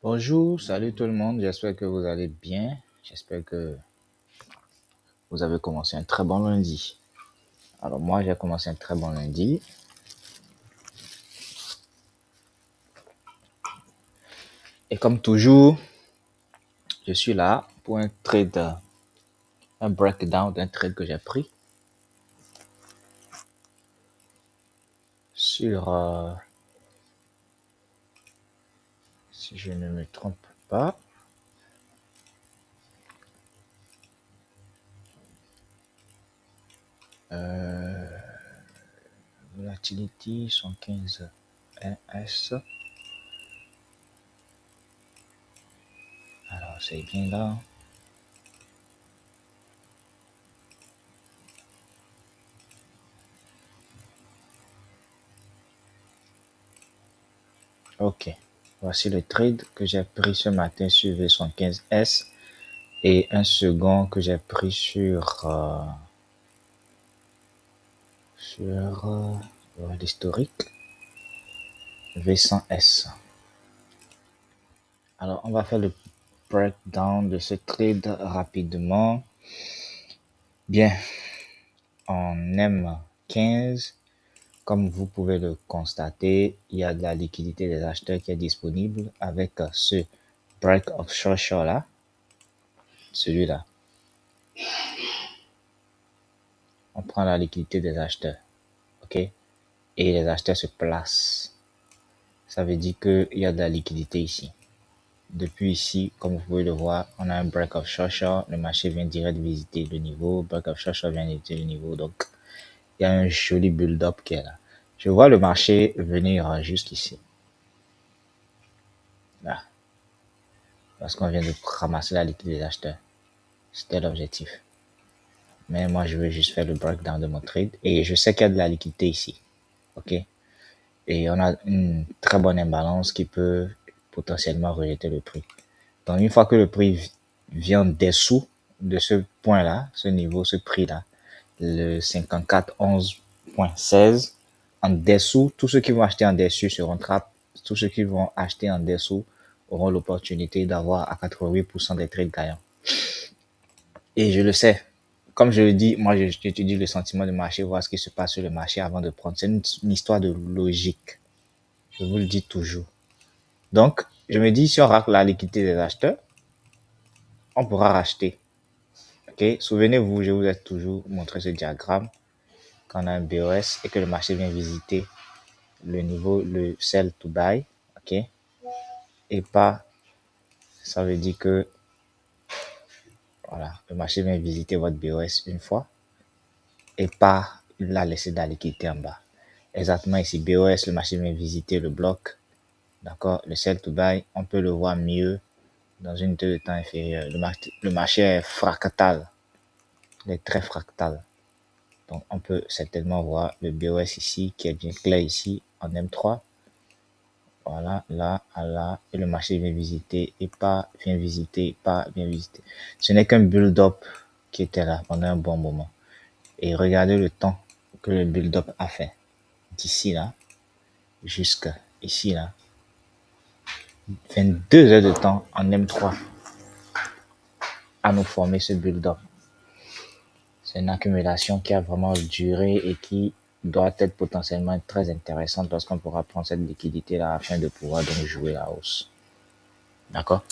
Bonjour, salut tout le monde, j'espère que vous allez bien. J'espère que vous avez commencé un très bon lundi. Alors moi, j'ai commencé un très bon lundi. Et comme toujours, je suis là pour un trade, un breakdown d'un trade que j'ai pris sur, si je ne me trompe pas, Volatility 115 NS. Alors c'est bien là. Ok, voici le trade que j'ai pris ce matin sur V115S et un second que j'ai pris sur l'historique V100S. Alors, on va faire le breakdown de ce trade rapidement. Bien, en M15, comme vous pouvez le constater, il y a de la liquidité des acheteurs qui est disponible avec ce break of short là, celui-là. On prend la liquidité des acheteurs, ok? Et les acheteurs se placent. Ça veut dire qu'il y a de la liquidité ici. Depuis ici, comme vous pouvez le voir, on a un break of short, le marché vient direct visiter le niveau, break of short vient visiter le niveau, donc il y a un joli build-up qui est là. Je vois le marché venir jusqu'ici, là, parce qu'on vient de ramasser la liquidité des acheteurs. C'était l'objectif. Mais moi, je veux juste faire le breakdown de mon trade, et je sais qu'il y a de la liquidité ici, ok? Et on a une très bonne imbalance qui peut potentiellement rejeter le prix. Donc, une fois que le prix vient dessous de ce point-là, ce niveau, ce prix-là, le 54,11,16, en dessous, tous ceux qui vont acheter en dessous seront trappés. Tous ceux qui vont acheter en dessous auront l'opportunité d'avoir à 88% des trades gagnants. Et je le sais. Comme je le dis, moi, j'étudie le sentiment du marché, voir ce qui se passe sur le marché avant de prendre. C'est une histoire de logique. Je vous le dis toujours. Donc, je me dis, si on racle la liquidité des acheteurs, on pourra racheter. Ok, souvenez-vous, je vous ai toujours montré ce diagramme quand on a un BOS et que le marché vient visiter le niveau, le sell to buy, ok, et pas, ça veut dire que, voilà, le marché vient visiter votre BOS une fois et pas, il a laissé de la liquidité en bas. Exactement ici, BOS, le marché vient visiter le bloc, d'accord, le sell to buy, on peut le voir mieux dans une unité de temps inférieure. Le marché est fractal, il est très fractal. Donc, on peut certainement voir le BOS ici, qui est bien clair ici, en M3. Voilà, là, là, et le marché vient visiter, et pas, vient visiter, pas, vient visiter. Ce n'est qu'un build-up qui était là pendant un bon moment. Et regardez le temps que le build-up a fait. D'ici là, jusqu'à ici là. 22 heures de temps en M3 à nous former ce build-up. C'est une accumulation qui a vraiment duré et qui doit être potentiellement très intéressante parce qu'on pourra prendre cette liquidité-là afin de pouvoir donc jouer la hausse. D'accord?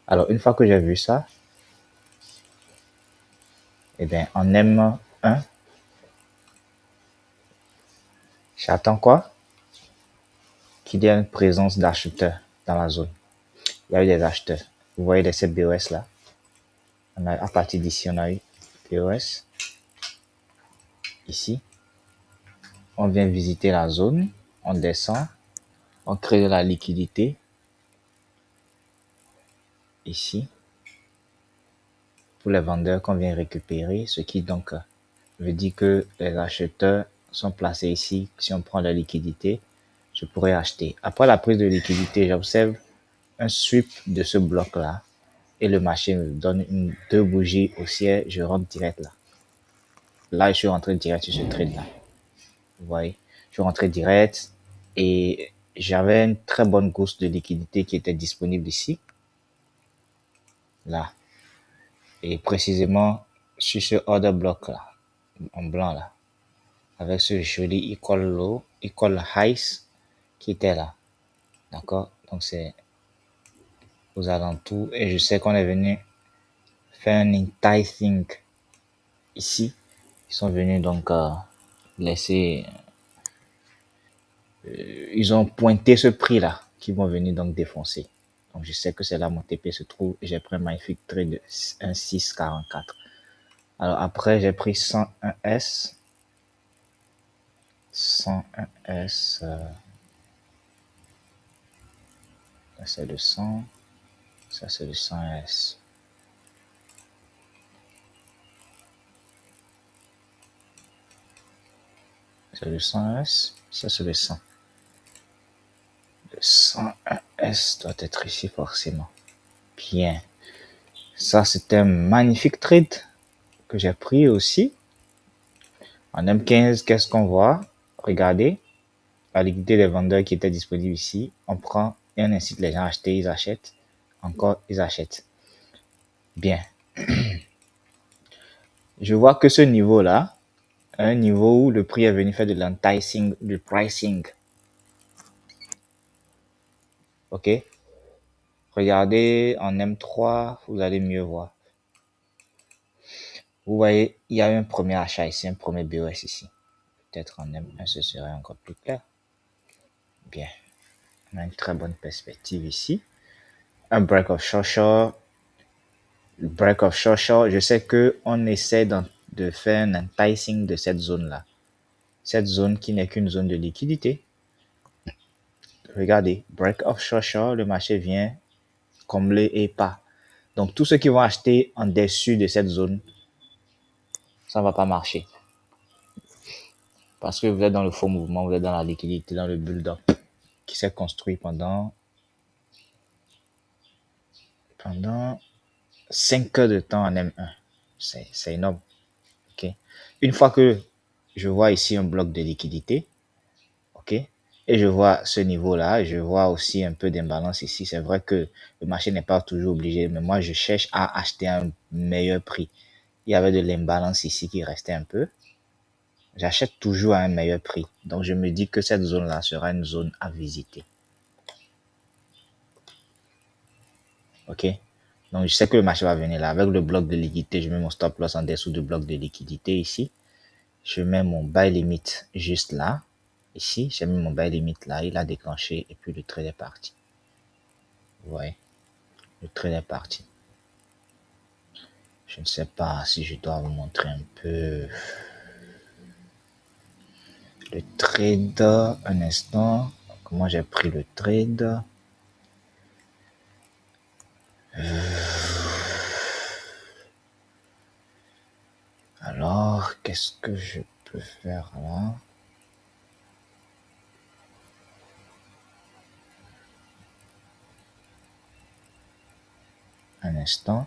Alors, une fois que j'ai vu ça, eh bien, en M1, j'attends quoi? Qu'il y ait une présence d'acheteurs dans la zone. Il y a eu des acheteurs. Vous voyez les CBOS là? À partir d'ici, on a eu BOS. Ici, on vient visiter la zone, on descend, on crée de la liquidité. Ici, pour les vendeurs qu'on vient récupérer, ce qui donc veut dire que les acheteurs sont placés ici. Si on prend la liquidité, je pourrais acheter. Après la prise de liquidité, j'observe un sweep de ce bloc-là et le marché me donne deux bougies haussières, je rentre direct là. Là, je suis rentré direct sur ce trade-là. Vous voyez, je suis rentré direct et j'avais une très bonne course de liquidité qui était disponible ici, là, et précisément sur ce order block là, en blanc là, avec ce joli equal low, equal highs qui était là, d'accord? Donc c'est aux alentours, et je sais qu'on est venu faire un enticing ici. Ils sont venus donc laisser, ils ont pointé ce prix là qui vont venir donc défoncer. Donc je sais que c'est là mon TP se trouve et j'ai pris un magnifique trade de 1,644. Alors après j'ai pris 101S, 101S, ça c'est le 100, ça c'est le 100S. C'est le 100S, ça c'est le 100. Le 101S doit être ici forcément. Bien. Ça c'était un magnifique trade que j'ai pris aussi. En M15, qu'est-ce qu'on voit? Regardez la liquidité des vendeurs qui était disponible ici. On prend et on incite les gens à acheter, ils achètent. Encore, ils achètent. Bien. Je vois que ce niveau-là, un niveau où le prix est venu faire de l'enticing, du pricing. OK? Regardez en M3, vous allez mieux voir. Vous voyez, il y a un premier achat ici, un premier BOS ici. Peut-être en M1, ce serait encore plus clair. Bien. On a une très bonne perspective ici. Un break of short. Le break of short. Je sais qu'on essaie de faire un enticing de cette zone-là. Cette zone qui n'est qu'une zone de liquidité. Regardez, break of short, le marché vient combler et pas. Donc, tous ceux qui vont acheter en dessus de cette zone, ça ne va pas marcher. Parce que vous êtes dans le faux mouvement, vous êtes dans la liquidité, dans le build-up qui s'est construit pendant 5 heures de temps en M1. C'est énorme. Okay. Une fois que je vois ici un bloc de liquidité, ok, et je vois ce niveau-là, je vois aussi un peu d'imbalance ici. C'est vrai que le marché n'est pas toujours obligé, mais moi, je cherche à acheter à un meilleur prix. Il y avait de l'imbalance ici qui restait un peu. J'achète toujours à un meilleur prix. Donc, je me dis que cette zone-là sera une zone à visiter. Ok. Donc, je sais que le marché va venir là. Avec le bloc de liquidité, je mets mon stop loss en dessous du bloc de liquidité ici. Je mets mon buy limit juste là. Ici, j'ai mis mon buy limit là. Il a déclenché et puis le trade est parti. Vous voyez, le trade est parti. Je ne sais pas si je dois vous montrer un peu le trade. Un instant. Comment j'ai pris le trade. Alors, qu'est-ce que je peux faire là? Un instant.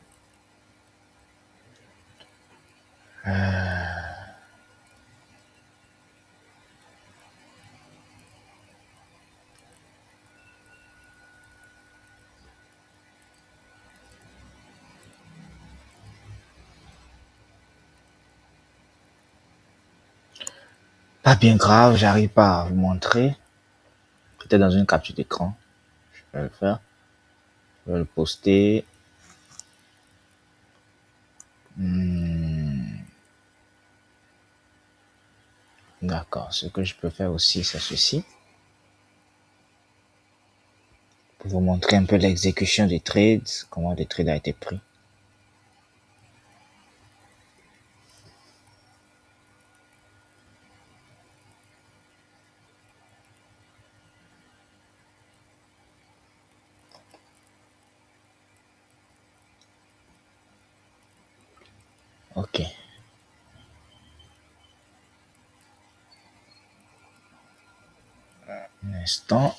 Pas bien grave, j'arrive pas à vous montrer. Peut-être dans une capture d'écran. Je vais le faire. Je vais le poster. D'accord. Ce que je peux faire aussi, c'est ceci. Pour vous montrer un peu l'exécution des trades, comment le trade a été pris. Ok. Un instant.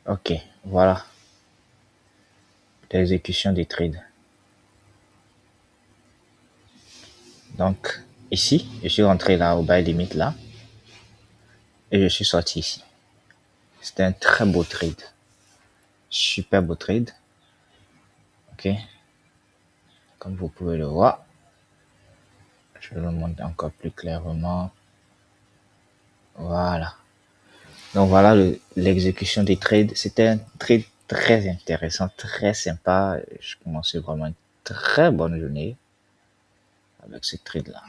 Ok, voilà l'exécution des trades. Donc, ici, je suis rentré là au buy limit là et je suis sorti ici. C'était un très beau trade. Super beau trade. Ok, comme vous pouvez le voir. Je vais le montrer encore plus clairement. Voilà. Donc voilà l'exécution des trades. C'était un trade très intéressant, très sympa. Je commençais vraiment une très bonne journée avec ce trade-là.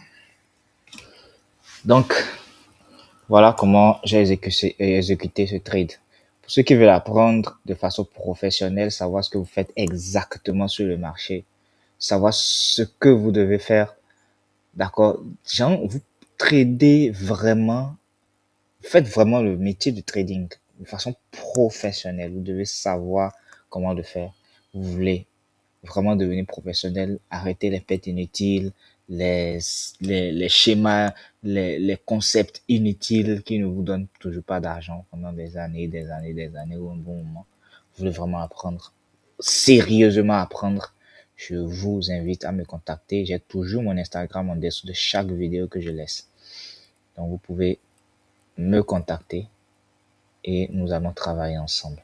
Donc, voilà comment j'ai exécuté ce trade. Pour ceux qui veulent apprendre de façon professionnelle, savoir ce que vous faites exactement sur le marché, savoir ce que vous devez faire, d'accord? Genre, vous tradez vraiment, faites vraiment le métier du trading de façon professionnelle. Vous devez savoir comment le faire. Vous voulez vraiment devenir professionnel, arrêter les pertes inutiles, les, les schémas, les concepts inutiles qui ne vous donnent toujours pas d'argent pendant des années, des années, des années ou un bon moment. Vous voulez vraiment apprendre, sérieusement apprendre. Je vous invite à me contacter. J'ai toujours mon Instagram en dessous de chaque vidéo que je laisse. Donc vous pouvez me contacter et nous allons travailler ensemble.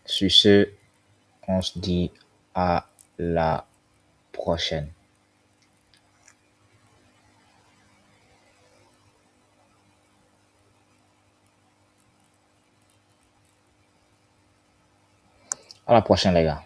Sur ce, on se dit à la prochaine. À la prochaine, les gars.